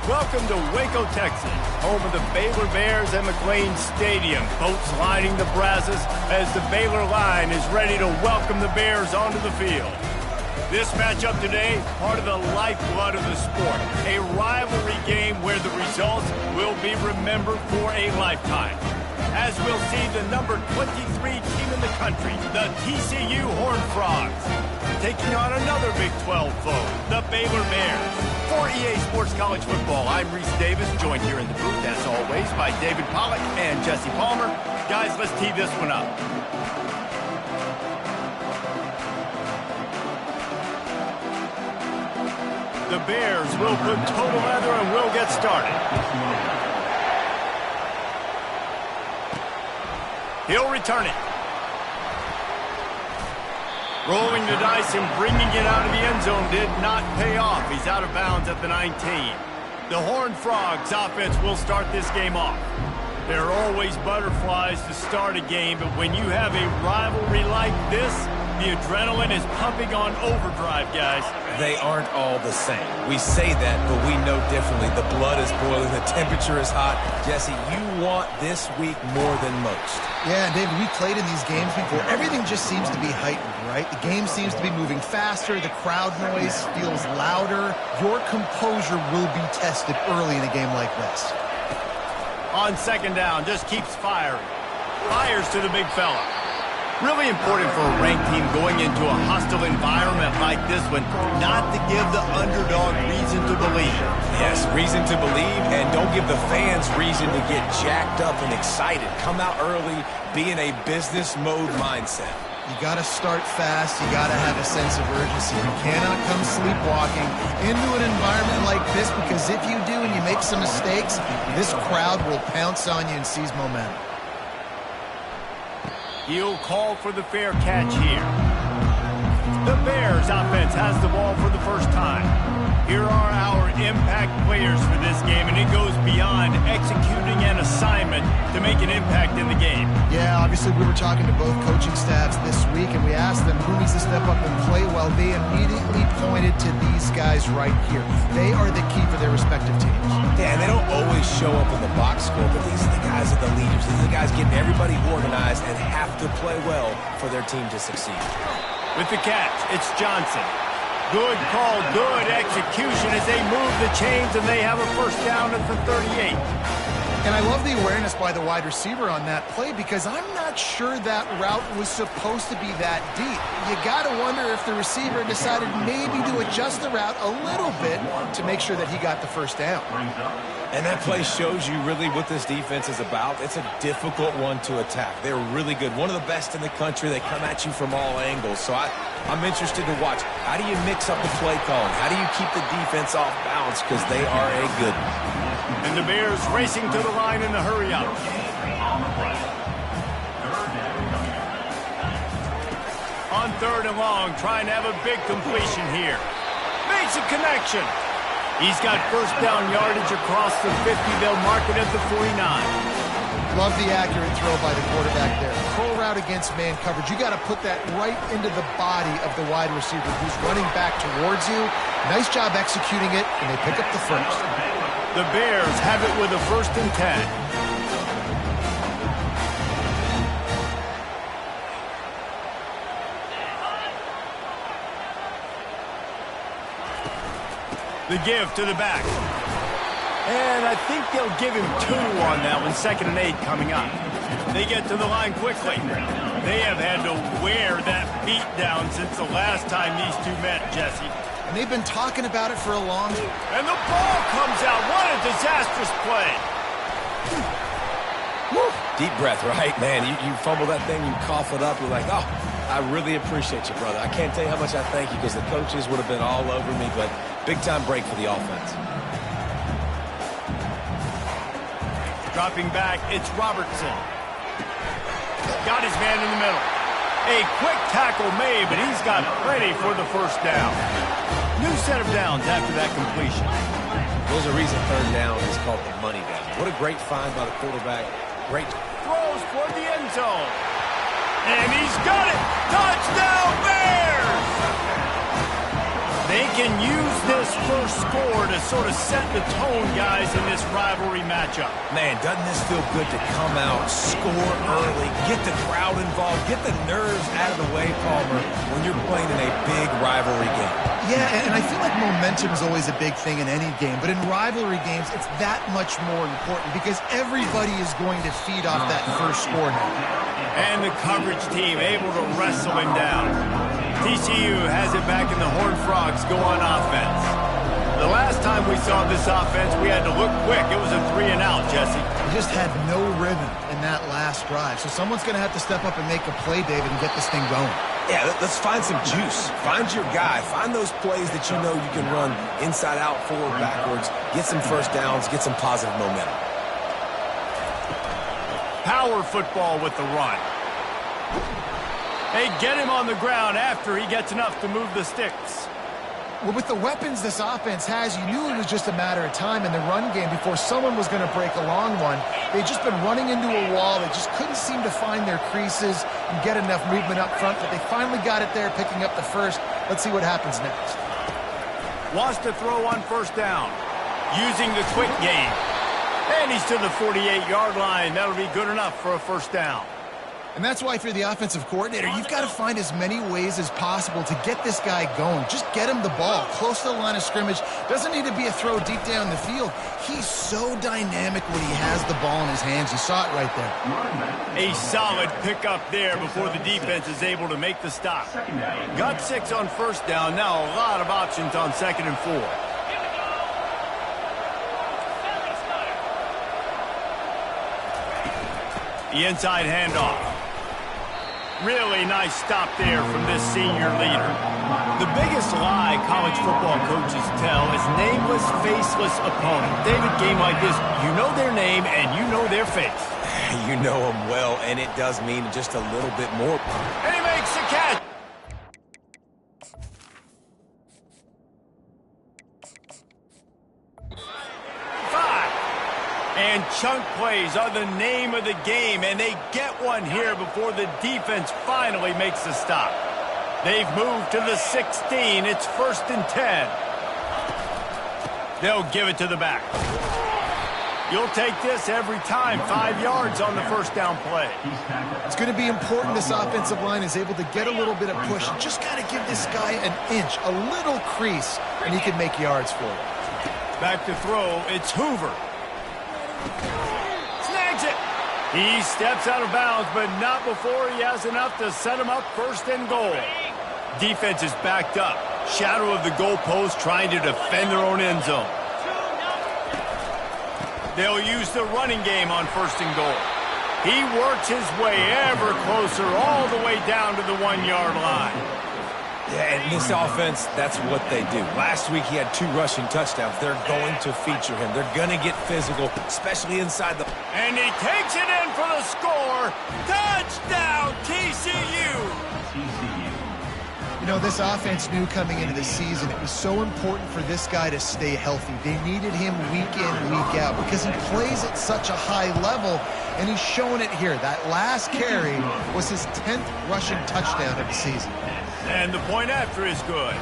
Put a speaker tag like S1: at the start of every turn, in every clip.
S1: Welcome to Waco, Texas, home of the Baylor Bears and McLean Stadium. Boats lining the Brazos as the Baylor line is ready to welcome the Bears onto the field. This matchup today, part of the lifeblood of the sport. A rivalry game where the results will be remembered for a lifetime. As we'll see the number 23 team in the country, the TCU Horned Frogs, taking on another Big 12 foe, the Baylor Bears. For EA Sports College Football, I'm Reese Davis, joined here in the booth, as always, by David Pollack and Jesse Palmer. Guys, let's tee this one up. The Bears will put total leather and will get started. He'll return it. Rolling the dice and bringing it out of the end zone did not pay off. He's out of bounds at the 19. The Horned Frogs offense will start this game off. There are always butterflies to start a game, but when you have a rivalry like this, the adrenaline is pumping on overdrive, guys.
S2: They aren't all the same. We say that, but we know differently. The blood is boiling. The temperature is hot. Jesse, you want this week more than most.
S3: Yeah, David, we played in these games before. Everything just seems to be heightened, right? The game seems to be moving faster. The crowd noise feels louder. Your composure will be tested early in a game like this.
S1: On second down, just keeps firing. Fires to the big fella. Really important for a ranked team going into a hostile environment like this one, not to give the underdog reason to believe.
S2: Yes, reason to believe, and don't give the fans reason to get jacked up and excited. Come out early, be in a business mode mindset.
S3: You got to start fast. You got to have a sense of urgency. You cannot come sleepwalking into an environment like this, because if you do and you make some mistakes, this crowd will pounce on you and seize momentum.
S1: He'll call for the fair catch here. The Bears offense has the ball for the first time. Here are our impact players for this game, and it goes beyond executing an assignment to make an impact in the game.
S3: Yeah, obviously we were talking to both coaching staffs this week, and we asked them who needs to step up and play well. They immediately pointed to these guys right here. They are the key for their respective teams.
S2: Yeah, and they don't always show up in the box score, but these are the guys that are the leaders. These are the guys getting everybody organized and have to play well for their team to succeed.
S1: With the catch, it's Johnson. Good call, good execution as they move the chains, and they have a first down at the 38.
S3: And I love the awareness by the wide receiver on that play, because I'm not sure that route was supposed to be that deep. You got to wonder if the receiver decided maybe to adjust the route a little bit to make sure that he got the first down.
S2: And that play shows you really what this defense is about. It's a difficult one to attack. They're really good. One of the best in the country. They come at you from all angles. So I'm interested to watch. How do you mix up the play calling? How do you keep the defense off balance? Because they are a good one.
S1: And the Bears racing to the line in the hurry-up. On third and long, trying to have a big completion here. Makes a connection. He's got first down yardage across the 50. They'll mark it at the 49.
S3: Love the accurate throw by the quarterback there. Curl route against man coverage. You got to put that right into the body of the wide receiver who's running back towards you. Nice job executing it, and they pick up the first.
S1: The Bears have it with a 1st and 10. The give to the back. And I think they'll give him 2 on that one. 2nd and 8 coming up. They get to the line quickly. They have had to wear that beat down since the last time these two met, Jesse.
S3: And they've been talking about it for a long time.
S1: And the ball comes out. What a disastrous play.
S2: Woo. Deep breath, right? Man, you fumble that thing, you cough it up, you're like, oh, I really appreciate you, brother. I can't tell you how much I thank you, because the coaches would have been all over me, but big-time break for the offense.
S1: Dropping back, it's Robertson. Got his man in the middle. A quick tackle made, but he's got plenty for the first down. New set of downs after that completion.
S2: There's a reason third down is called the money down. What a great find by the quarterback. Great.
S1: Throws toward the end zone. And he's got it. Touchdown, Bears! They can use this first score to sort of set the tone, guys, in this rivalry matchup.
S2: Man, doesn't this feel good to come out, score early, get the crowd involved, get the nerves out of the way, Palmer, when you're playing in a big rivalry game?
S3: Yeah, and I feel like momentum is always a big thing in any game, but in rivalry games, it's that much more important because everybody is going to feed off that first score now.
S1: And the coverage team able to wrestle him down. TCU has it back in the Horned Frogs go on offense. The last time we saw this offense, we had to look quick. It was a 3-and-out, Jesse.
S3: We just had no rhythm in that last drive, so someone's going to have to step up and make a play, David, and get this thing going.
S2: Yeah, let's find some juice. Find your guy. Find those plays that you know you can run inside out, forward, backwards. Get some first downs. Get some positive momentum.
S1: Power football with the run. They get him on the ground after he gets enough to move the sticks.
S3: Well, with the weapons this offense has, you knew it was just a matter of time in the run game before someone was going to break a long one. They'd just been running into a wall. They just couldn't seem to find their creases and get enough movement up front, but they finally got it there, picking up the first. Let's see what happens next.
S1: Wants to throw on first down, using the quick game. And he's to the 48-yard line. That'll be good enough for a first down.
S3: And that's why, if you're the offensive coordinator, you've got to find as many ways as possible to get this guy going. Just get him the ball close to the line of scrimmage. Doesn't need to be a throw deep down the field. He's so dynamic when he has the ball in his hands. You saw it right there.
S1: A solid pickup there before the defense is able to make the stop. Got 6 on first down. Now a lot of options on 2nd and 4. The inside handoff. Really nice stop there from this senior leader. The biggest lie college football coaches tell is nameless, faceless opponent. David, game like this, you know their name and you know their face.
S2: You know them well, and it does mean just a little bit more.
S1: And he makes the catch. And chunk plays are the name of the game, and they get one here before the defense finally makes the stop. They've moved to the 16. It's 1st and 10. They'll give it to the back. You'll take this every time. 5 yards on the first down play.
S3: It's going to be important this offensive line is able to get a little bit of push. Just got to give this guy an inch, a little crease, and he can make yards for it.
S1: Back to throw. It's Hoover. Snags it. He steps out of bounds, but not before he has enough to set him up 1st and goal. Defense is backed up. Shadow of the goalpost trying to defend their own end zone. They'll use the running game on 1st and goal. He works his way ever closer all the way down to the 1-yard line.
S2: Yeah, and this offense, that's what they do. Last week, he had 2 rushing touchdowns. They're going to feature him. They're going to get physical, especially inside the...
S1: And he takes it in for the score. Touchdown, TCU!
S3: You know, this offense knew coming into the season it was so important for this guy to stay healthy. They needed him week in, week out because he plays at such a high level, and he's showing it here. That last carry was his 10th rushing touchdown of the season.
S1: And the point after is good.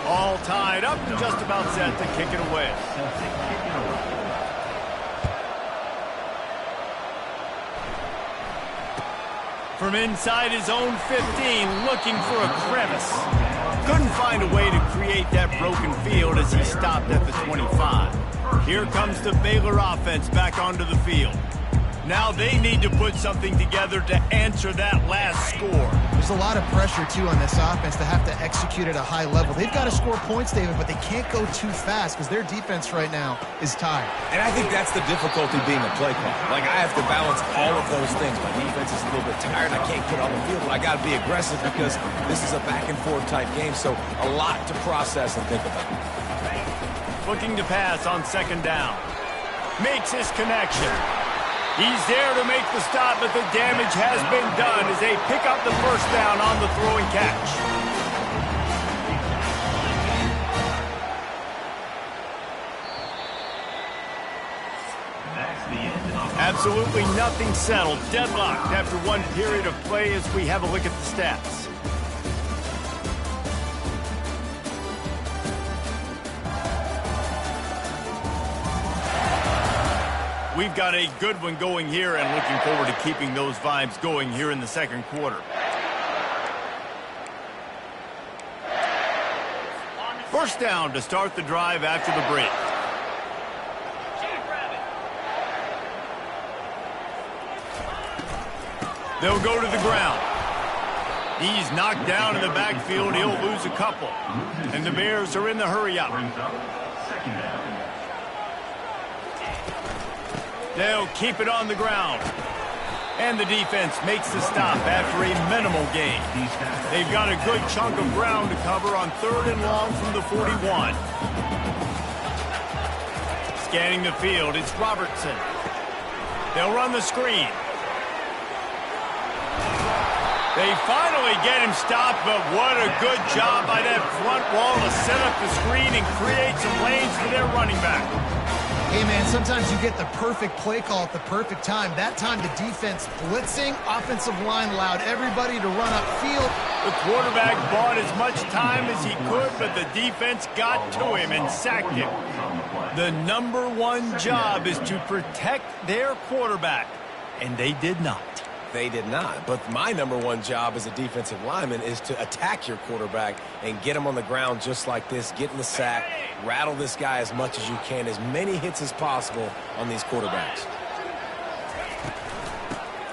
S1: All tied up and just about set to kick it away. From inside his own 15, looking for a crevice. Couldn't find a way to create that broken field as he stopped at the 25. Here comes the Baylor offense back onto the field. Now they need to put something together to answer that last score.
S3: There's a lot of pressure, too, on this offense to have to execute at a high level. They've got to score points, David, but they can't go too fast because their defense right now is tired.
S2: And I think that's the difficulty being a play caller. Like, I have to balance all of those things. My defense is a little bit tired. I can't get on the field, but I got to be aggressive because this is a back-and-forth type game, so a lot to process and think about.
S1: Looking to pass on 2nd down. Makes his connection. He's there to make the stop, but the damage has been done as they pick up the first down on the throwing catch. absolutely nothing settled. Deadlocked after one period of play as we have a look at the stats. We've got a good one going here and looking forward to keeping those vibes going here in the second quarter. First down to start the drive after the break. They'll go to the ground. He's knocked down in the backfield. He'll lose a couple. And the Bears are in the hurry-up. They'll keep it on the ground. And the defense makes the stop after a minimal gain. They've got a good chunk of ground to cover on 3rd and long from the 41. Scanning the field, it's Robertson. They'll run the screen. They finally get him stopped, but what a good job by that front wall to set up the screen and create some lanes for their running back.
S3: Hey, man, sometimes you get the perfect play call at the perfect time. That time, the defense blitzing, offensive line allowed everybody to run upfield.
S1: The quarterback bought as much time as he could, but the defense got to him and sacked him. The #1 job is to protect their quarterback, and they did not.
S2: They did not. But my #1 job as a defensive lineman is to attack your quarterback and get him on the ground just like this, get in the sack, rattle this guy as much as you can, as many hits as possible on these quarterbacks.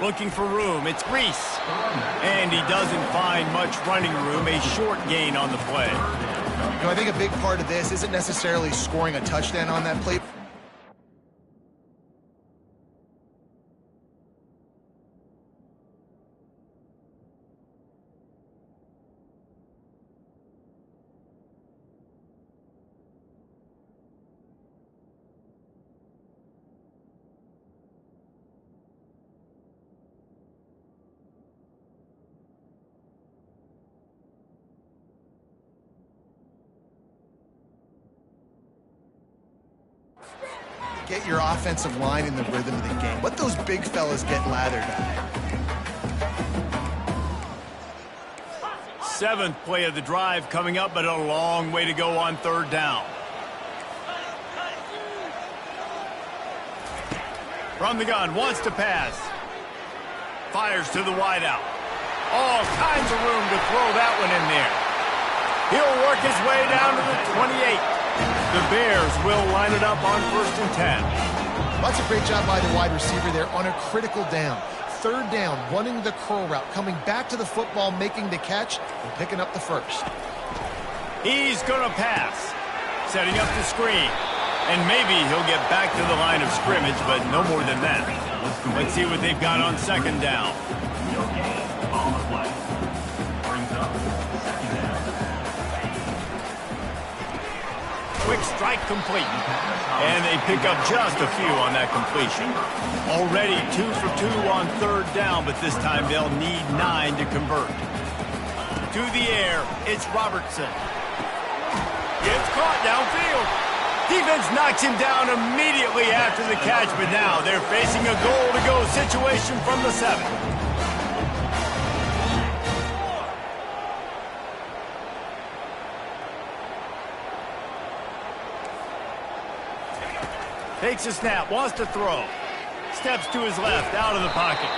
S1: Looking for room, it's Reese. And he doesn't find much running room, a short gain on the play.
S3: You know, I think a big part of this isn't necessarily scoring a touchdown on that play. Get your offensive line in the rhythm of the game. Let those big fellas get lathered up.
S1: 7th play of the drive coming up, but a long way to go on 3rd down. From the gun, wants to pass. Fires to the wideout. All kinds of room to throw that one in there. He'll work his way down to the 28. The Bears will line it up on 1st and 10.
S3: That's a great job by the wide receiver there on a critical down. 3rd down, running the curl route, coming back to the football, making the catch, and picking up the first.
S1: He's going to pass. Setting up the screen. And maybe he'll get back to the line of scrimmage, but no more than that. Let's see what they've got on 2nd down. Quick strike complete. And they pick up just a few on that completion. Already 2 for 2 on 3rd down, but this time they'll need 9 to convert. To the air, it's Robertson. Gets caught downfield. Defense knocks him down immediately after the catch, but now they're facing a goal-to-go situation from the 7. Takes a snap, wants to throw. Steps to his left, out of the pocket.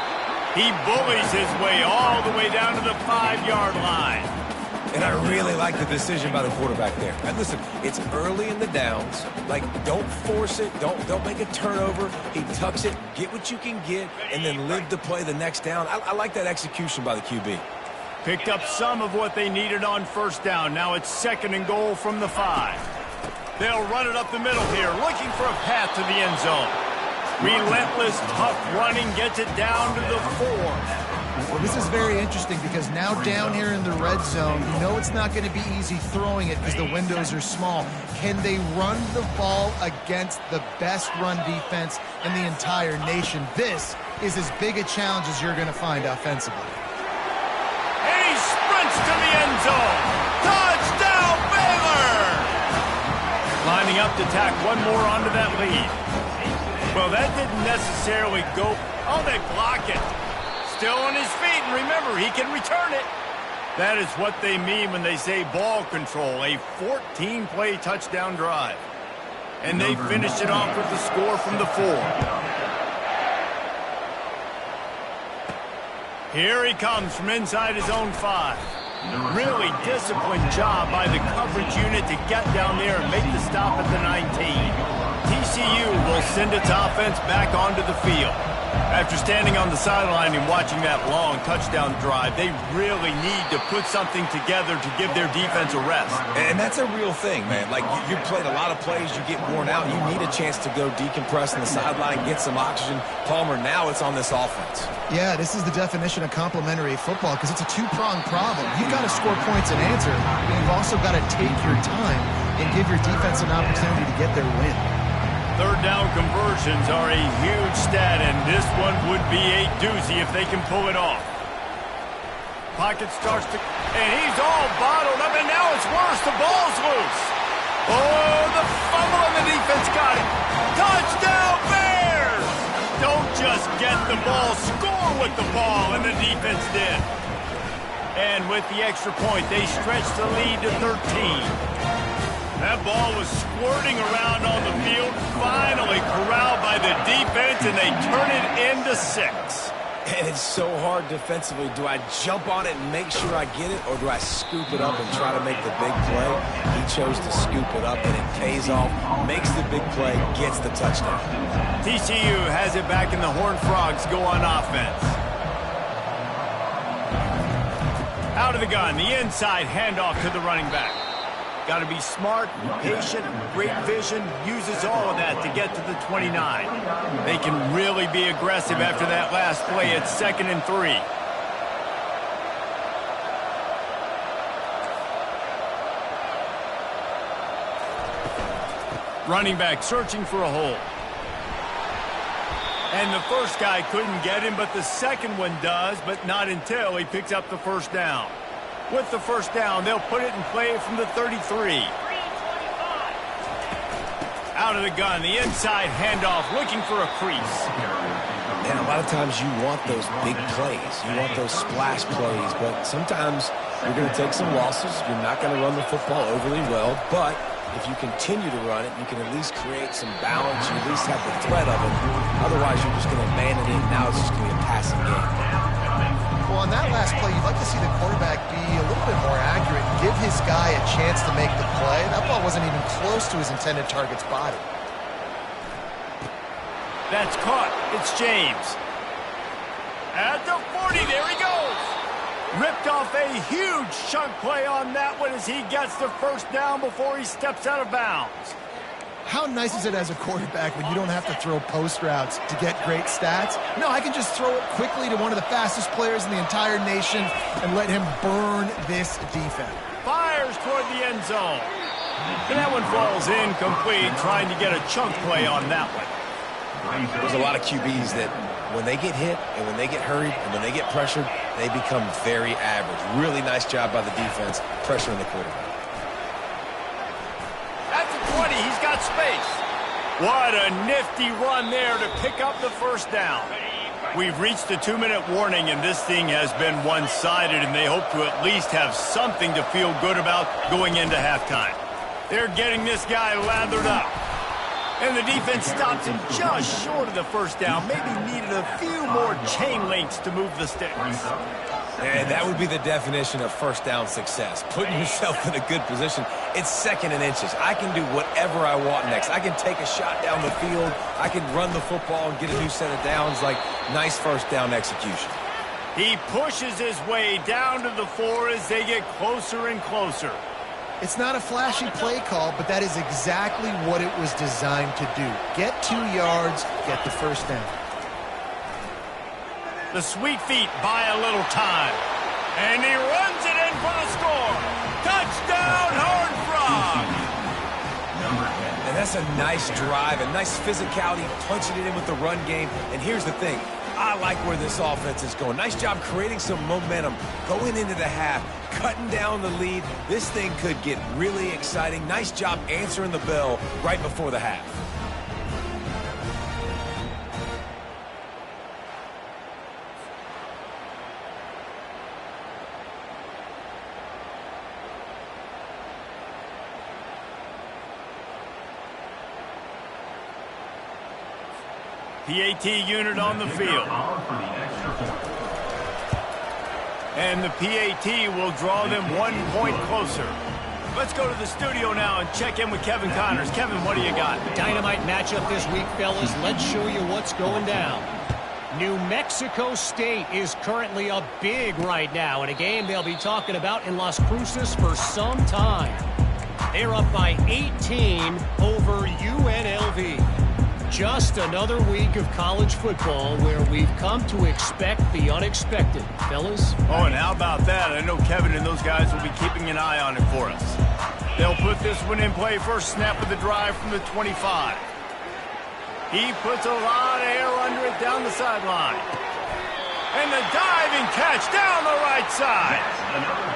S1: He bullies his way all the way down to the 5-yard line.
S2: And I really like the decision by the quarterback there. And listen, it's early in the downs. Like, don't force it. Don't make a turnover. He tucks it, get what you can get, and then live to play the next down. I like that execution by the QB.
S1: Picked up some of what they needed on 1st down. Now it's 2nd and goal from the 5. They'll run it up the middle here, looking for a path to the end zone. Relentless, tough running gets it down to the 4.
S3: Well, this is very interesting because now down here in the red zone, you know it's not going to be easy throwing it because the windows are small. Can they run the ball against the best run defense in the entire nation? This is as big a challenge as you're going to find offensively.
S1: And he sprints to the end zone. Touchdown, Baylor! Lining up to tack one more onto that lead. Well, that didn't necessarily go. Oh, they block it. Still on his feet, and remember, he can return it. That is what they mean when they say ball control, a 14-play touchdown drive. And they finished it off with the score from the 4. Here he comes from inside his own 5. Really disciplined job by the coverage unit to get down there and make the stop at the 19. TCU will send its offense back onto the field. After standing on the sideline and watching that long touchdown drive, they really need to put something together to give their defense a rest.
S2: And that's a real thing, man. Like, you played a lot of plays, you get worn out, you need a chance to go decompress on the sideline, get some oxygen. Palmer, now it's on this offense.
S3: Yeah, this is the definition of complementary football because it's a two-pronged problem. You've got to score points and answer, but you've also got to take your time and give your defense an opportunity to get their win.
S1: Third down conversions are a huge stat, and this one would be a doozy if they can pull it off. Pocket starts to, and he's all bottled up, and now it's worse. The ball's loose. Oh, the fumble, and the defense got it. Touchdown, Bears! Don't just get the ball, score with the ball, and the defense did. And with the extra point, they stretch the lead to 13. That ball was squirting around on the field, finally corralled by the defense, and they turn it into 6.
S2: And it's so hard defensively. Do I jump on it and make sure I get it, or do I scoop it up and try to make the big play? He chose to scoop it up, and it pays off, makes the big play, gets the touchdown.
S1: TCU has it back, and the Horned Frogs go on offense. Out of the gun, the inside handoff to the running back. Got to be smart, patient, great vision, uses all of that to get to the 29. They can really be aggressive after that last play at 2nd and 3. Running back searching for a hole. And the first guy couldn't get him, but the second one does, but not until he picks up the first down. With the first down, they'll put it in play from the 33. Out of the gun, the inside handoff, looking for a crease.
S2: And a lot of times you want those big plays. You want those splash plays, but sometimes you're going to take some losses. You're not going to run the football overly well, but if you continue to run it, you can at least create some balance. You at least have the threat of it. Otherwise, you're just going to abandon it. Now it's just going to be a passing game.
S3: Well, on that last play, you'd like to see the quarterback be a little bit more accurate and give his guy a chance to make the play. That ball wasn't even close to his intended target's body.
S1: That's caught. It's James. At the 40, there he goes. Ripped off a huge chunk play on that one as he gets the first down before he steps out of bounds.
S3: How nice is it as a quarterback when you don't have to throw post routes to get great stats? No, I can just throw it quickly to one of the fastest players in the entire nation and let him burn this defense.
S1: Fires toward the end zone. And that one falls incomplete, trying to get a chunk play on that one.
S2: There's a lot of QBs that when they get hit and when they get hurried and when they get pressured, they become very average. Really nice job by the defense pressuring the quarterback.
S1: That's a 20. He's got space. What a nifty run there to pick up the first down. We've reached the 2-minute warning, and this thing has been one-sided, and they hope to at least have something to feel good about going into halftime. They're getting this guy lathered up. And the defense stops him just short of the first down. Maybe needed a few more chain links to move the sticks.
S2: And that would be the definition of first down success. Putting yourself in a good position. It's 2nd and inches. I can do whatever I want next. I can take a shot down the field. I can run the football and get a new set of downs. Like, nice first down execution.
S1: He pushes his way down to the 4 as they get closer and closer.
S3: It's not a flashy play call, but that is exactly what it was designed to do. Get 2 yards, get the first down.
S1: The sweet feet buy a little time. And he runs it in for the score. Touchdown, Horned Frogs!
S2: And that's a nice drive, a nice physicality, punching it in with the run game. And here's the thing. I like where this offense is going. Nice job creating some momentum, going into the half, cutting down the lead. This thing could get really exciting. Nice job answering the bell right before the half.
S1: PAT unit on the field. And the PAT will draw them 1 point closer. Let's go to the studio now and check in with Kevin Connors. Kevin, what do you got?
S4: Dynamite matchup this week, fellas. Let's show you what's going down. New Mexico State is currently up big right now in a game they'll be talking about in Las Cruces for some time. They're up by 18 over UNLV. Just another week of college football where we've come to expect the unexpected, fellas.
S1: Oh, and how about that? I know Kevin and those guys will be keeping an eye on it for us. They'll put this one in play first snap of the drive from the 25. He puts a lot of air under it down the sideline. And the diving catch down the right side.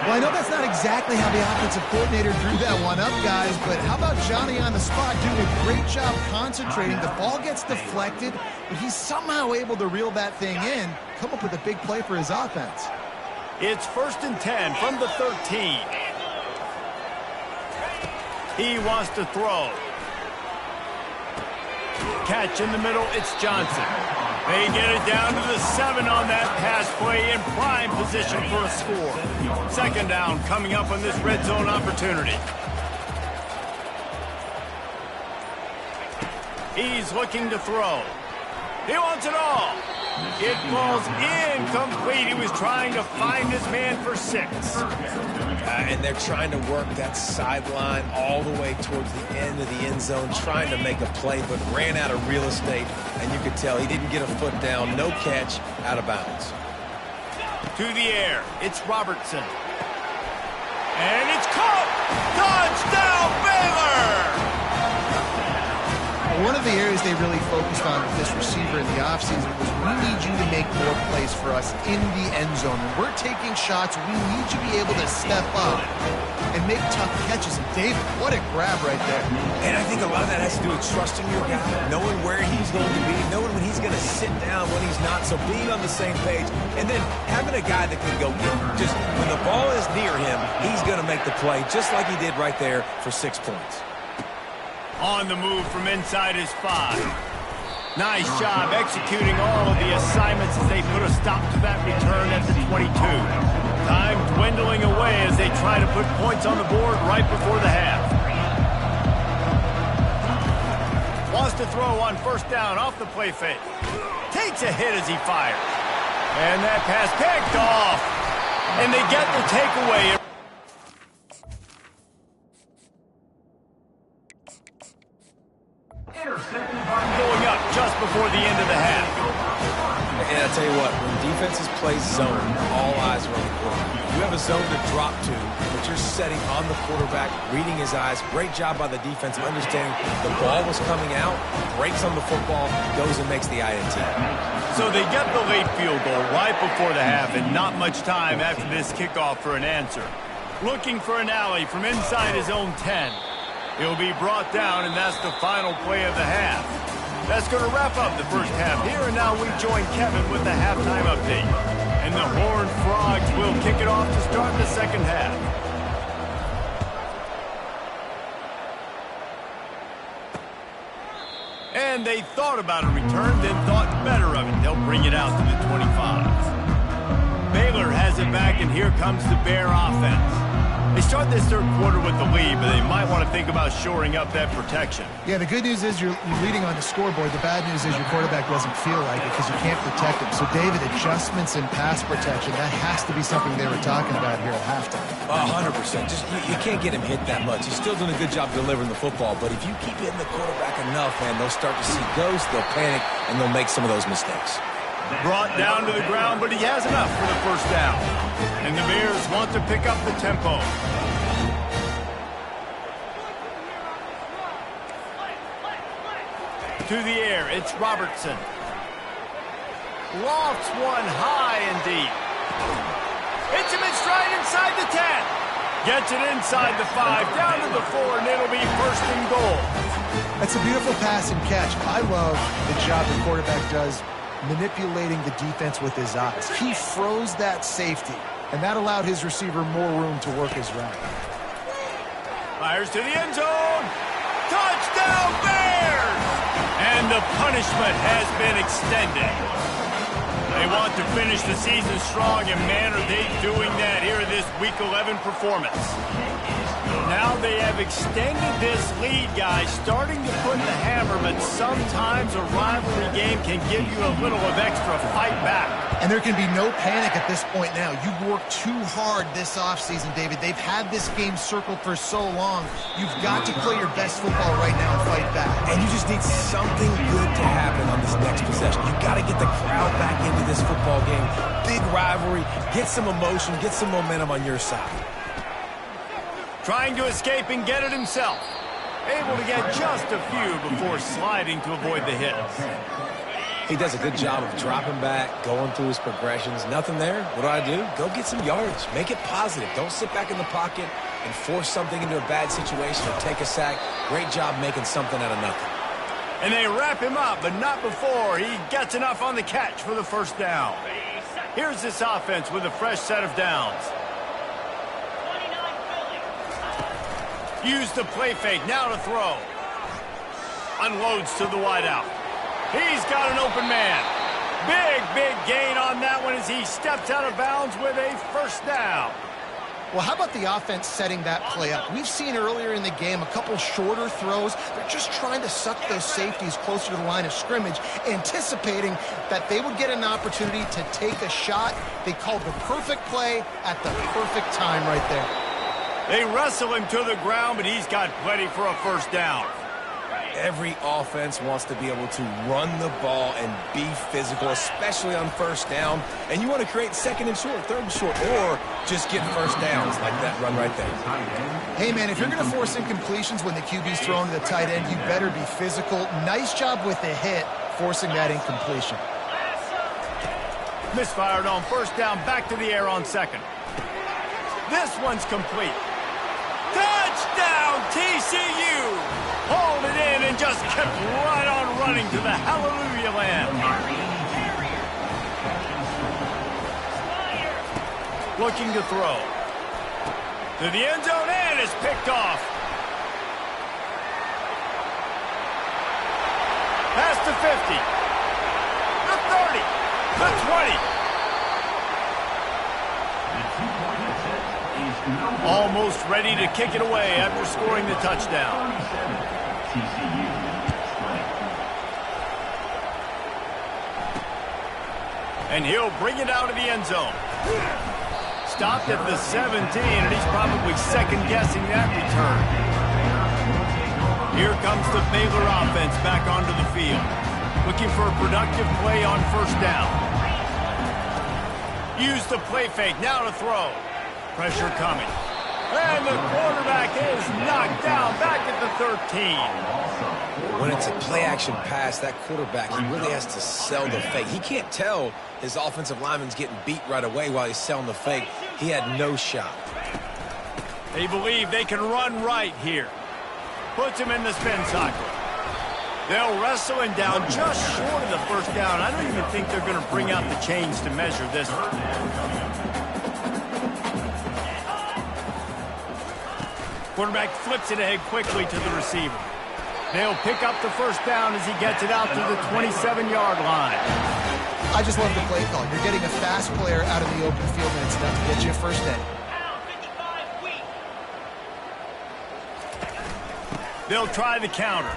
S3: Well, I know that's not exactly how the offensive coordinator drew that one up, guys, but how about Johnny on the spot doing a great job concentrating? The ball gets deflected, but he's somehow able to reel that thing in, come up with a big play for his offense.
S1: It's 1st and 10 from the 13. He wants to throw. Catch in the middle, it's Johnson. They get it down to the 7 on that pass play in prime position for a score. 2nd down coming up on this red zone opportunity. He's looking to throw. He wants it all. It falls incomplete. He was trying to find his man for 6.
S2: And they're trying to work that sideline all the way towards the end of the end zone, trying to make a play, but ran out of real estate. And you could tell he didn't get a foot down. No catch, out of bounds.
S1: To the air, it's Robertson. And it's caught! Touchdown, Baylor!
S3: One of the areas they really focused on with this receiver in the offseason was we need you to make more plays for us in the end zone. When we're taking shots, we need you to be able to step up and make tough catches. And David, what a grab right there.
S2: And I think a lot of that has to do with trusting your guy, knowing where he's going to be, knowing when he's going to sit down, when he's not, so being on the same page, and then having a guy that can go just when the ball is near him, he's going to make the play just like he did right there for 6 points.
S1: On the move from inside his 5. Nice job executing all of the assignments as they put a stop to that return at the 22. Time dwindling away as they try to put points on the board right before the half. Wants to throw on 1st down off the play fake. Takes a hit as he fires. And that pass picked off. And they get the takeaway. Going up just before the end of the half.
S2: And I'll tell you what, when defenses play zone, all eyes are on the quarterback. You have a zone to drop to, but you're setting on the quarterback, reading his eyes. Great job by the defense of understanding the ball was coming out, breaks on the football, goes and makes the INT.
S1: So they get the late field goal right before the half, and not much time after this kickoff for an answer. Looking for an alley from inside his own 10. He'll be brought down, and that's the final play of the half. That's going to wrap up the first half here, and now we join Kevin with the halftime update. And the Horned Frogs will kick it off to start the second half. And they thought about a return, then thought better of it. They'll bring it out to the 25. Baylor has it back, and here comes the Bear offense. They start this third quarter with the lead, but they might want to think about shoring up that protection.
S3: Yeah, the good news is you're leading on the scoreboard. The bad news is your quarterback doesn't feel like it because you can't protect him. So, David, adjustments in pass protection, that has to be something they were talking about here at halftime.
S2: 100%. Just you can't get him hit that much. He's still doing a good job delivering the football, but if you keep hitting the quarterback enough, man, they'll start to see ghosts, they'll panic, and they'll make some of those mistakes.
S1: Brought down to the ground, but he has enough for the first down. And the Bears want to pick up the tempo. To the air, it's Robertson. Lofts one high and deep. Hits him in stride inside the 10. Gets it inside the 5, down to the 4, and it'll be 1st and goal.
S3: That's a beautiful pass and catch. I love the job the quarterback does manipulating the defense with his eyes. He froze that safety, and that allowed his receiver more room to work his route.
S1: Fires to the end zone. Touchdown, Bears! And And the punishment has been extended. They want to finish the season strong, and man, are they doing that here in this Week 11 performance. Now they have extended this lead, guys, starting to put the hammer, but sometimes a rivalry game can give you a little of extra fight back.
S3: And there can be no panic at this point now. You've worked too hard this offseason, David. They've had this game circled for so long. You've got to play your best football right now and fight back.
S2: And you just need something good to happen on this next possession. You got to get the crowd back into this football game. Big rivalry. Get some emotion. Get some momentum on your side.
S1: Trying to escape and get it himself. Able to get just a few before sliding to avoid the hits.
S2: He does a good job of dropping back, going through his progressions. Nothing there. What do? Go get some yardage. Make it positive. Don't sit back in the pocket and force something into a bad situation or take a sack. Great job making something out of nothing.
S1: And they wrap him up, but not before he gets enough on the catch for the first down. Here's this offense with a fresh set of downs. Use the play fake, now to throw. Unloads to the wideout. He's got an open man. Big gain on that one as he steps out of bounds with a first down.
S3: Well, how about the offense setting that play up? We've seen earlier in the game a couple shorter throws. They're just trying to suck those safeties closer to the line of scrimmage, anticipating that they would get an opportunity to take a shot. They called the perfect play at the perfect time right there.
S1: They wrestle him to the ground, but he's got plenty for a first down.
S2: Every offense wants to be able to run the ball and be physical, especially on first down. And you want to create second and short, third and short, or just get first downs like that run right there.
S3: Hey, man, if you're going to force incompletions when the QB's thrown to the tight end, you better be physical. Nice job with the hit, forcing that incompletion.
S1: Misfired on first down, back to the air on second. This one's complete. Touchdown, TCU! Hauled it in and just kept right on running to the hallelujah land. Looking to throw. To the end zone and is picked off. Pass to 50. The 30. The 20. Almost ready to kick it away after scoring the touchdown. And he'll bring it out of the end zone. Stopped at the 17, and he's probably second-guessing that return. Here comes the Baylor offense back onto the field. Looking for a productive play on first down. Use the play fake, now to throw. Pressure coming. And the quarterback is knocked down back at the 13.
S2: When it's a play-action pass, that quarterback, he really has to sell the fake. He can't tell his offensive lineman's getting beat right away while he's selling the fake. He had no shot.
S1: They believe they can run right here. Puts him in the spin cycle. They'll wrestle him down just short of the first down. I don't even think they're going to bring out the chains to measure this one. Quarterback flips it ahead quickly to the receiver. They'll pick up the first down as he gets it out to the 27-yard line.
S3: I just love the play call. You're getting a fast player out of the open field, and it's enough to get you a first down.
S1: They'll try the counter.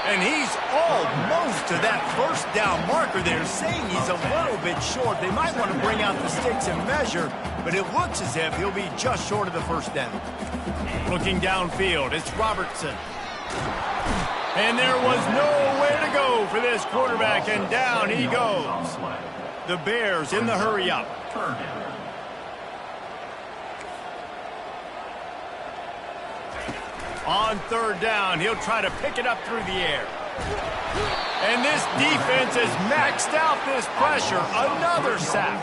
S1: And he's almost to that first down marker there, saying he's a little bit short. They might want to bring out the sticks and measure, but it looks as if he'll be just short of the first down. Looking downfield, it's Robertson. And there was nowhere to go for this quarterback, and down he goes. The Bears in the hurry-up. On third down, he'll try to pick it up through the air. And this defense has maxed out this pressure. Another sack.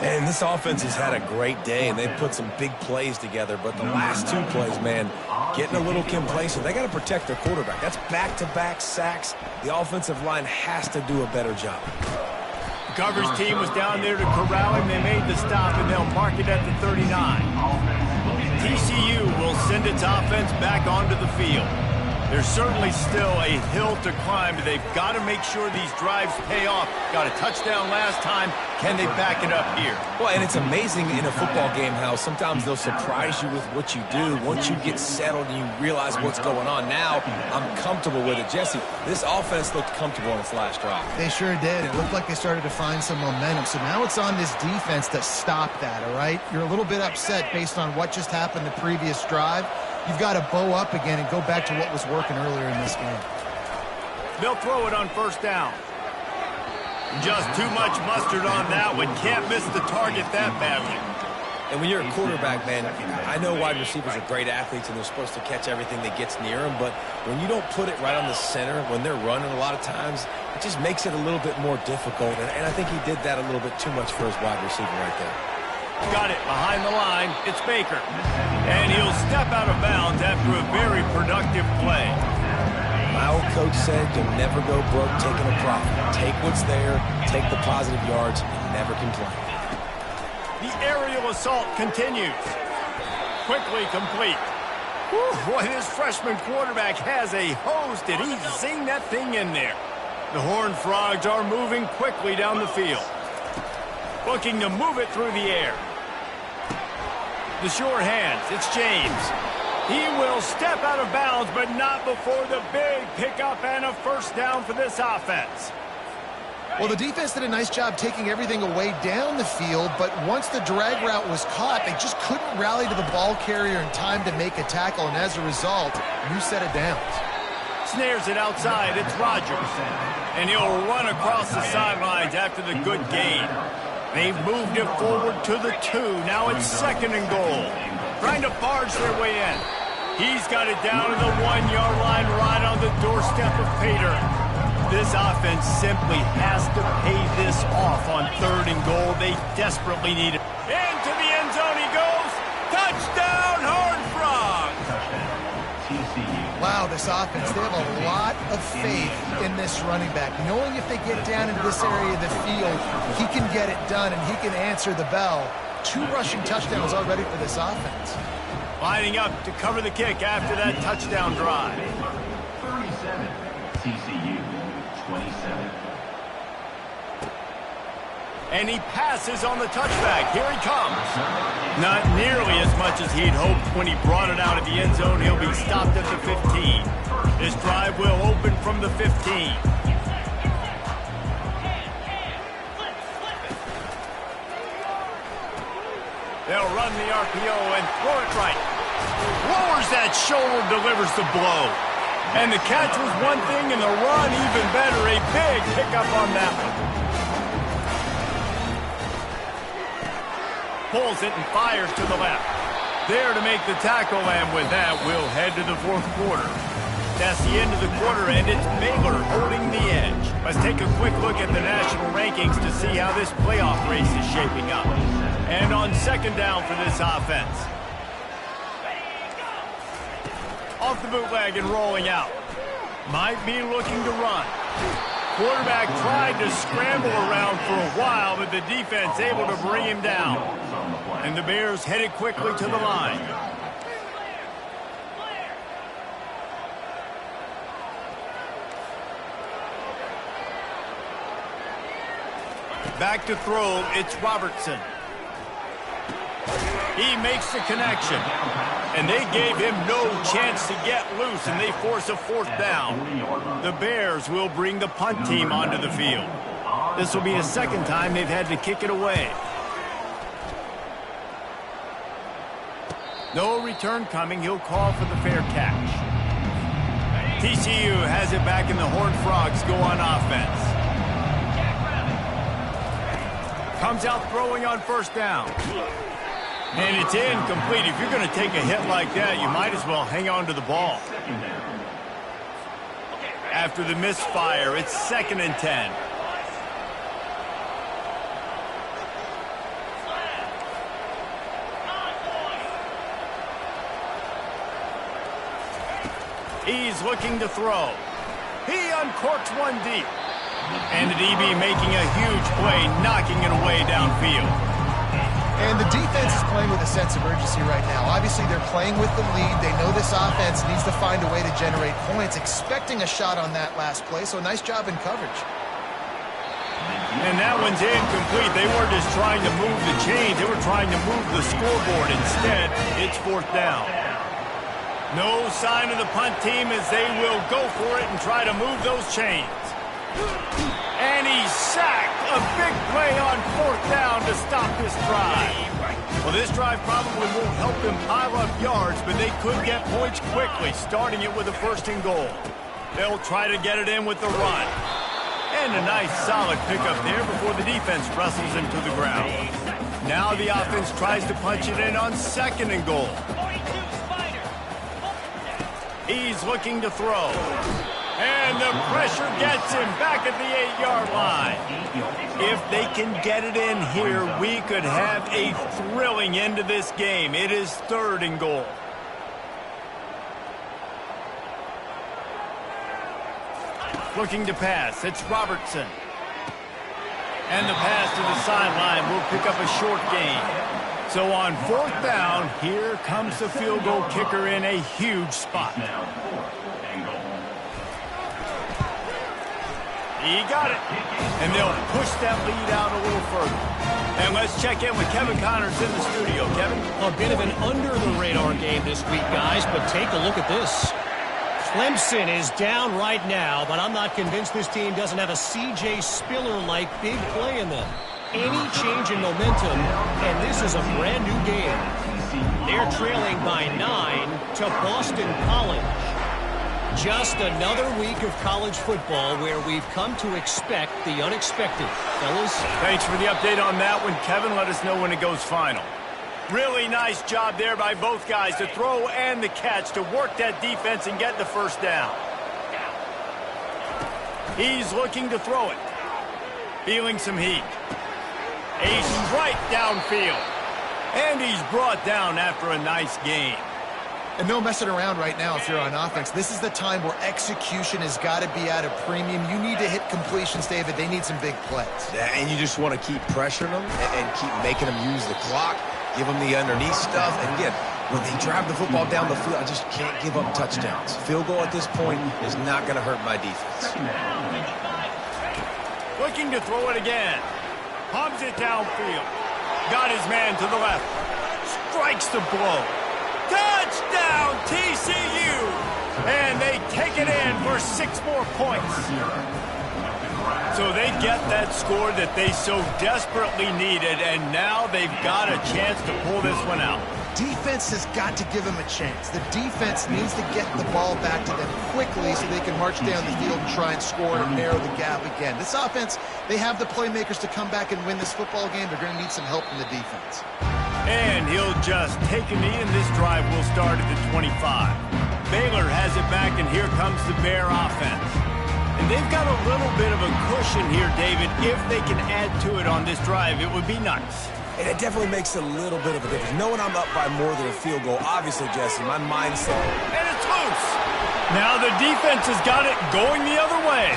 S2: And this offense has had a great day, and they've put some big plays together. But the last two plays, man, getting a little complacent. They got to protect their quarterback. That's back-to-back sacks. The offensive line has to do a better job.
S1: The coverage team was down there to corral him. They made the stop, and they'll mark it at the 39. TCU will send its offense back onto the field. There's certainly still a hill to climb, but they've got to make sure these drives pay off. Got a touchdown last time. Can they back it up here?
S2: Well, and it's amazing in a football game how sometimes they'll surprise you with what you do once you get settled and you realize what's going on. Now, I'm comfortable with it. Jesse, this offense looked comfortable in its last drive.
S3: They sure did. It looked like they started to find some momentum. So now it's on this defense to stop that, all right? You're a little bit upset based on what just happened the previous drive. You've got to bow up again and go back to what was working earlier in this game.
S1: They'll throw it on first down. Just too much mustard on that one. Can't miss the target that badly.
S2: And when you're a quarterback, man, I know wide receivers are great athletes and they're supposed to catch everything that gets near them, but when you don't put it right on the center, when they're running a lot of times, it just makes it a little bit more difficult. And I think he did that a little bit too much for his wide receiver right there.
S1: Got it behind the line. It's Baker. And he'll step out of bounds after a very productive play.
S2: My old coach said you'll never go broke taking a profit. Take what's there, take the positive yards, and never complain.
S1: The aerial assault continues. Quickly complete. Whew, boy, this freshman quarterback has a hose. Did he zing that thing in there? The Horned Frogs are moving quickly down the field. Looking to move it through the air. The sure hands. It's James. He will step out of bounds, but not before the big pickup and a first down for this offense.
S3: Well, the defense did a nice job taking everything away down the field, but once the drag route was caught, they just couldn't rally to the ball carrier in time to make a tackle, and as a result, new set of downs.
S1: Snares it outside. It's Rodgers. And he'll run across the sidelines after the good gain. They've moved it forward to the 2. Now it's 2nd and goal. Trying to barge their way in. He's got it down to the 1-yard line right on the doorstep of Pater. This offense simply has to pay this off on 3rd and goal. They desperately need it. Into the end zone he goes. Touchdown, Horned Frogs!
S3: Wow, this offense, they have a lot of faith in this running back. Knowing if they get down into this area of the field, he can get it done and he can answer the bell. 2 rushing touchdowns already for this offense.
S1: Lining up to cover the kick after that touchdown drive.
S5: 37, TCU, 27.
S1: And he passes on the touchback. Here he comes. Not nearly as much as he'd hoped when he brought it out of the end zone. He'll be stopped at the 15. This drive will open from the 15. They'll run the RPO and throw it right. Lowers that shoulder, delivers the blow. And the catch was one thing, and the run even better. A big pickup on that one. Pulls it and fires to the left. There to make the tackle, and with that, we'll head to the 4th quarter. That's the end of the quarter, and it's Baylor holding the edge. Let's take a quick look at the national rankings to see how this playoff race is shaping up. And on 2nd down for this offense. Off the bootleg and rolling out. Might be looking to run. Quarterback tried to scramble around for a while, but the defense able to bring him down. And the Bears headed quickly to the line. Back to throw, it's Robertson. He makes the connection. And they gave him no chance to get loose, and they force a 4th down. The Bears will bring the punt team onto the field. This will be the 2nd time they've had to kick it away. No return coming. He'll call for the fair catch. TCU has it back, and the Horned Frogs go on offense. Comes out throwing on 1st down. And it's incomplete. If you're going to take a hit like that, you might as well hang on to the ball. After the misfire, it's 2nd and 10. He's looking to throw. He uncorks one deep. And the DB making a huge play, knocking it away downfield.
S3: And the defense is playing with a sense of urgency right now. Obviously, they're playing with the lead. They know this offense needs to find a way to generate points, expecting a shot on that last play, so nice job in coverage.
S1: And that one's incomplete. They weren't just trying to move the chains. They were trying to move the scoreboard. Instead, it's 4th down. No sign of the punt team as they will go for it and try to move those chains. And he's sacked. A big play on 4th down to stop this drive. Well, this drive probably won't help them pile up yards, but they could get points quickly, starting it with a 1st and goal. They'll try to get it in with the run. And a nice solid pickup there before the defense wrestles him to the ground. Now the offense tries to punch it in on 2nd and goal. He's looking to throw. And the pressure gets him back at the 8-yard line. If they can get it in here, we could have a thrilling end to this game. It is 3rd and goal. Looking to pass. It's Robertson. And the pass to the sideline will pick up a short gain. So on 4th down, here comes the field goal kicker in a huge spot. He got it. And they'll push that lead out a little further. And let's check in with Kevin Connors in the studio. Kevin?
S4: A bit of an under-the-radar game this week, guys, but take a look at this. Clemson is down right now, but I'm not convinced this team doesn't have a C.J. Spiller-like big play in them. Any change in momentum, and this is a brand-new game. They're trailing by 9 to Boston College. Just another week of college football where we've come to expect the unexpected. Fellas?
S1: Thanks for the update on that one, Kevin. Let us know when it goes final. Really nice job there by both guys to throw and the catch to work that defense and get the 1st down. He's looking to throw it. Feeling some heat. A strike downfield. And he's brought down after a nice gain.
S3: And no messing around right now if you're on offense. This is the time where execution has got to be at a premium. You need to hit completions, David. They need some big plays.
S2: Yeah, and you just want to keep pressuring them and keep making them use the clock, give them the underneath stuff. And again, when they drive the football down the field, I just can't give up touchdowns. Field goal at this point is not going to hurt my defense.
S1: Looking to throw it again. Pumps it downfield. Got his man to the left. Strikes the blow. Touchdown, TCU! And they take it in for 6 more points. So they get that score that they so desperately needed, and now they've got a chance to pull this one out.
S3: Defense has got to give them a chance. The defense needs to get the ball back to them quickly so they can march down the field and try and score and narrow the gap again. This offense, they have the playmakers to come back and win this football game. They're going to need some help from the defense.
S1: And he'll just take a knee, and this drive will start at the 25. Baylor has it back, and here comes the Bear offense. And they've got a little bit of a cushion here, David. If they can add to it on this drive, it would be nice.
S2: And it definitely makes a little bit of a difference. Knowing I'm up by more than a field goal, obviously, Jesse, my mindset.
S1: And it's loose. Now the defense has got it going the other way.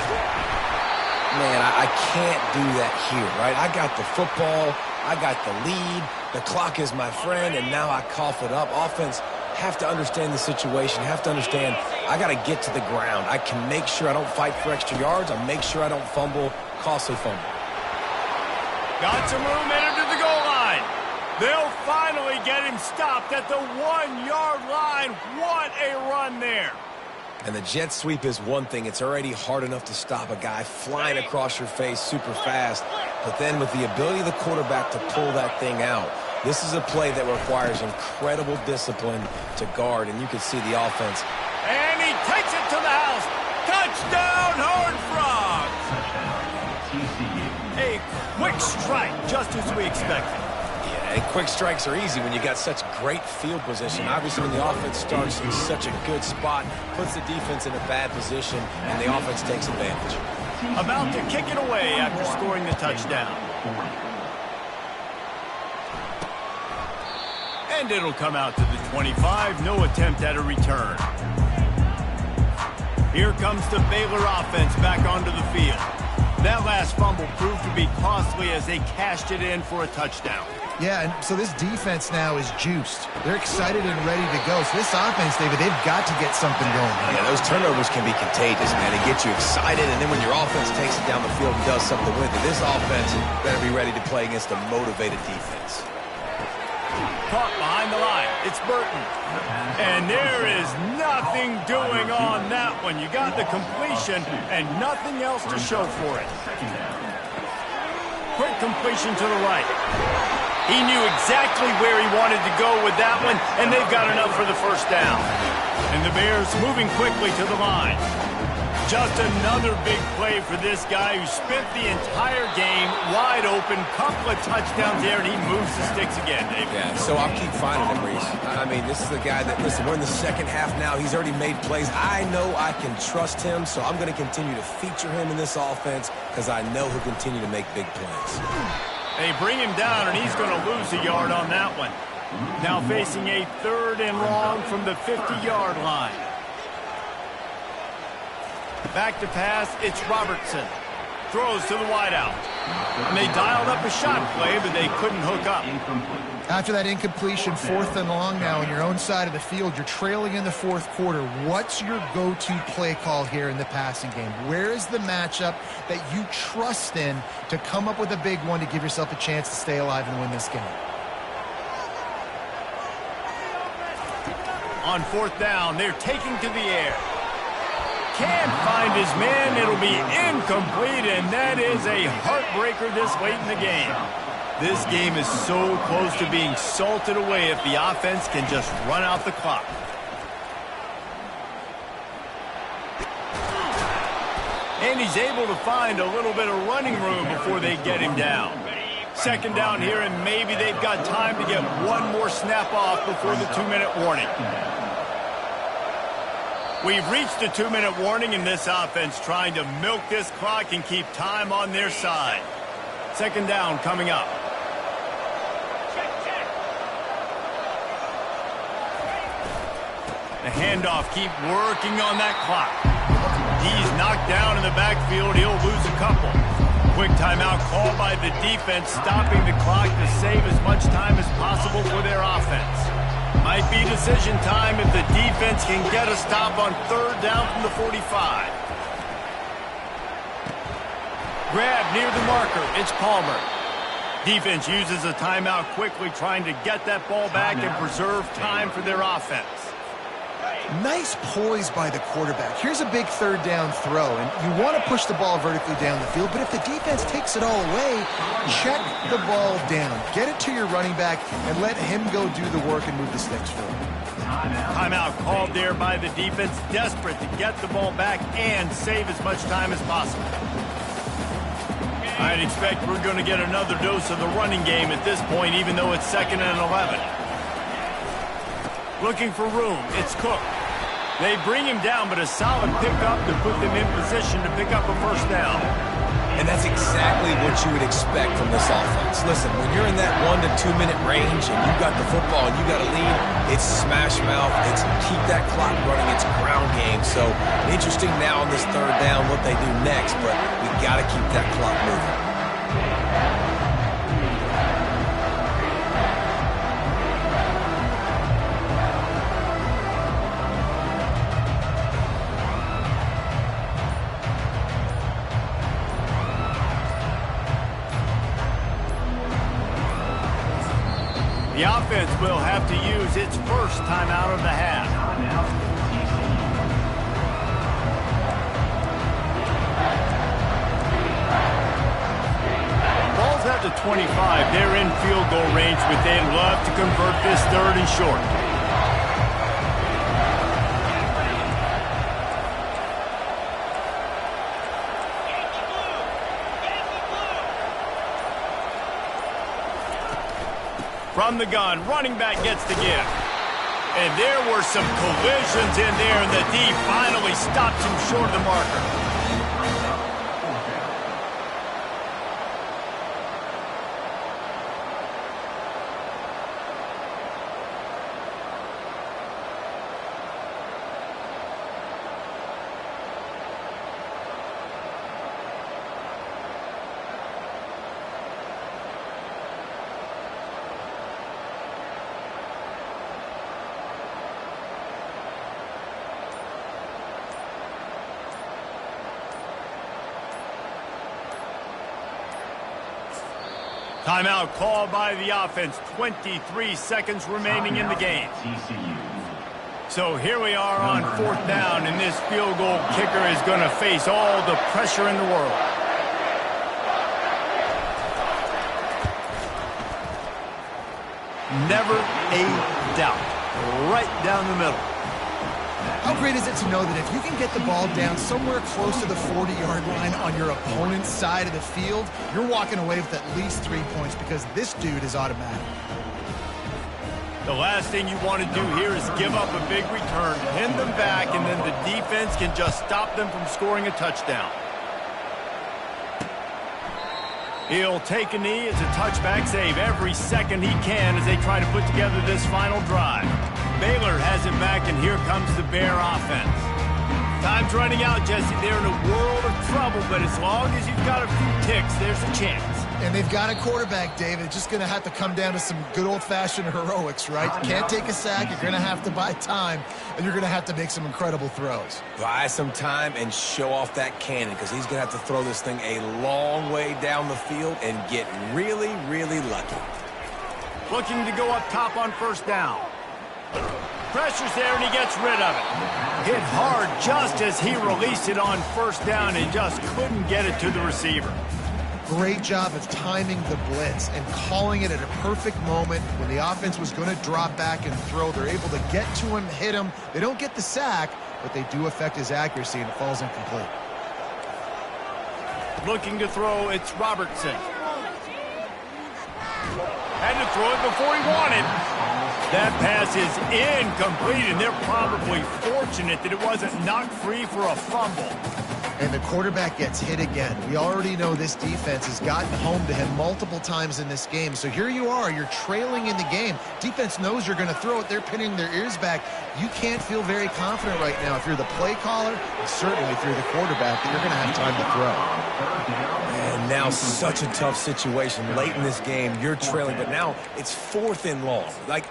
S2: Man, I can't do that here, right? I got the football. I got the lead. The clock is my friend, and now I cough it up. Offense have to understand the situation. Have to understand I got to get to the ground. I can make sure I don't fight for extra yards. I make sure I don't fumble, costly fumble.
S1: Got some room headed to the goal line. They'll finally get him stopped at the 1-yard line. What a run there.
S2: And the jet sweep is one thing. It's already hard enough to stop a guy flying across your face super fast. But then with the ability of the quarterback to pull that thing out, this is a play that requires incredible discipline to guard. And you can see the offense.
S1: And he takes it to the house. Touchdown, Horned Frogs. A quick strike, just as we expected.
S2: And quick strikes are easy when you got such great field position. Obviously, when the offense starts in such a good spot, puts the defense in a bad position, and the offense takes advantage.
S1: About to kick it away after scoring the touchdown. And it'll come out to the 25. No attempt at a return. Here comes the Baylor offense back onto the field. That last fumble proved to be costly as they cashed it in for a touchdown.
S3: Yeah, and so this defense now is juiced. They're excited and ready to go. So this offense, David, they've got to get something going.
S2: Yeah, those turnovers can be contagious, man. It gets you excited, and then when your offense takes it down the field and does something with it, this offense better be ready to play against a motivated defense.
S1: Caught behind the line. It's Burton. And there is nothing doing on that one. You got the completion and nothing else to show for it. Quick completion to the right. He knew exactly where he wanted to go with that one, and they've got enough for the first down. And the Bears moving quickly to the line. Just another big play for this guy who spent the entire game wide open, couple of touchdowns there, and he moves the sticks again, David.
S2: Yeah, so I'll keep finding him, Reese. I mean, this is the guy that, listen, we're in the second half now. He's already made plays. I know I can trust him, so I'm going to continue to feature him in this offense because I know he'll continue to make big plays.
S1: They bring him down, and he's going to lose a yard on that one. Now facing a 3rd and long from the 50-yard line. Back to pass, it's Robertson. Throws to the wideout. And they dialed up a shot play, but they couldn't hook up.
S3: After that incompletion, 4th and long now on your own side of the field, you're trailing in the 4th quarter. What's your go-to play call here in the passing game? Where is the matchup that you trust in to come up with a big one to give yourself a chance to stay alive and win this game?
S1: On 4th down, they're taking to the air. Can't find his man. It'll be incomplete, and that is a heartbreaker this late in the game. This game is so close to being salted away if the offense can just run out the clock. And he's able to find a little bit of running room before they get him down. 2nd down here, and maybe they've got time to get one more snap off before the 2-minute warning. We've reached the 2-minute warning, and this offense trying to milk this clock and keep time on their side. 2nd down coming up. The handoff, keep working on that clock. He's knocked down in the backfield. He'll lose a couple. Quick timeout called by the defense, stopping the clock to save as much time as possible for their offense. Might be decision time if the defense can get a stop on 3rd down from the 45. Grab near the marker. It's Palmer. Defense uses a timeout quickly, trying to get that ball back and preserve time for their offense.
S3: Nice poise by the quarterback. Here's a big 3rd down throw, and you want to push the ball vertically down the field, but if the defense takes it all away, check the ball down. Get it to your running back and let him go do the work and move the sticks for him.
S1: Timeout called there by the defense, desperate to get the ball back and save as much time as possible. I'd expect we're going to get another dose of the running game at this point, even though it's 2nd and 11. Looking for room, it's Cook. They bring him down, but a solid pickup to put them in position to pick up a 1st down.
S2: And that's exactly what you would expect from this offense. Listen, when you're in that 1 to 2 minute range and you've got the football and you got a lead, it's smash mouth, it's keep that clock running, it's ground game. So interesting now on this 3rd down what they do next, but we got to keep that clock moving.
S1: The offense will have to use its 1st timeout of the half. Ball's at the 25. They're in field goal range, but they'd love to convert this 3rd and short. From the gun, running back gets the give. And there were some collisions in there, and the D finally stops him short of the marker. Timeout called by the offense. 23 seconds remaining in the game.
S5: TCU.
S1: So here we are on 4th down, and this field goal kicker is going to face all the pressure in the world. Never a doubt. Right down the middle.
S3: How great is it to know that if you can get the ball down somewhere close to the 40-yard line on your opponent's side of the field, you're walking away with at least 3 points because this dude is automatic.
S1: The last thing you want to do here is give up a big return, pin them back, and then the defense can just stop them from scoring a touchdown. He'll take a knee as a touchback save every second he can as they try to put together this final drive. Baylor has it back, and here comes the Bear offense. Time's running out, Jesse. They're in a world of trouble, but as long as you've got a few ticks, there's a chance.
S3: And they've got a quarterback, David. Just going to have to come down to some good old-fashioned heroics, right? You can't take a sack. You're going to have to buy time, and you're going to have to make some incredible throws.
S2: Buy some time and show off that cannon because he's going to have to throw this thing a long way down the field and get really, really lucky.
S1: Looking to go up top on 1st down. Pressure's there, and he gets rid of it. Hit hard just as he released it on 1st down and just couldn't get it to the receiver.
S3: Great job of timing the blitz and calling it at a perfect moment when the offense was going to drop back and throw. They're able to get to him, hit him. They don't get the sack, but they do affect his accuracy, and it falls incomplete.
S1: Looking to throw, it's Robertson. Had to throw it before he wanted. That pass is incomplete, and they're probably fortunate that it wasn't knocked free for a fumble.
S3: And the quarterback gets hit again. We already know this defense has gotten home to him multiple times in this game. So here you are, you're trailing in the game. Defense knows you're going to throw it. They're pinning their ears back. You can't feel very confident right now if you're the play caller, and certainly if you're the quarterback, that you're going to have time to throw.
S2: And now such a tough situation. Late in this game, you're trailing, but now it's 4th and long. Like,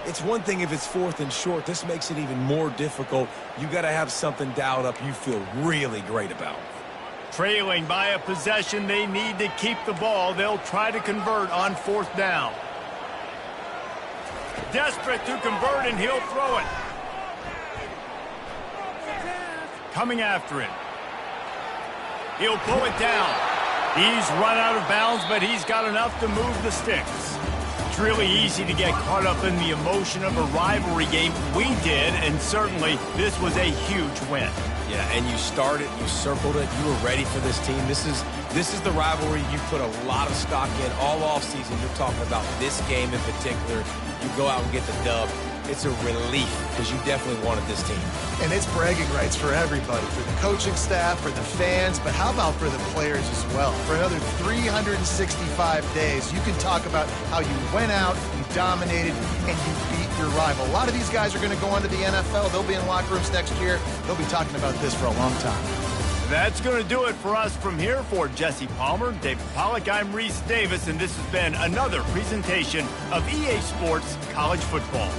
S2: it's one thing if it's 4th and short. This makes it even more difficult. You got to have something dialed up you feel really great about.
S1: Trailing by a possession, they need to keep the ball. They'll try to convert on 4th down. Desperate to convert, and he'll throw it. Coming after it. He'll pull it down. He's run out of bounds, but he's got enough to move the sticks. It's really easy to get caught up in the emotion of a rivalry game. We did, and certainly this was a huge win.
S2: Yeah, and you started, you circled it, you were ready for this team. This is the rivalry you put a lot of stock in all offseason. You're talking about this game in particular. You go out and get the dub. It's a relief because you definitely wanted this team.
S3: And it's bragging rights for everybody, for the coaching staff, for the fans, but how about for the players as well? For another 365 days, you can talk about how you went out, you dominated, and you beat your rival. A lot of these guys are going to go on to the NFL. They'll be in locker rooms next year. They'll be talking about this for a long time.
S1: That's going to do it for us from here. For Jesse Palmer, David Pollack, I'm Reese Davis, and this has been another presentation of EA Sports College Football.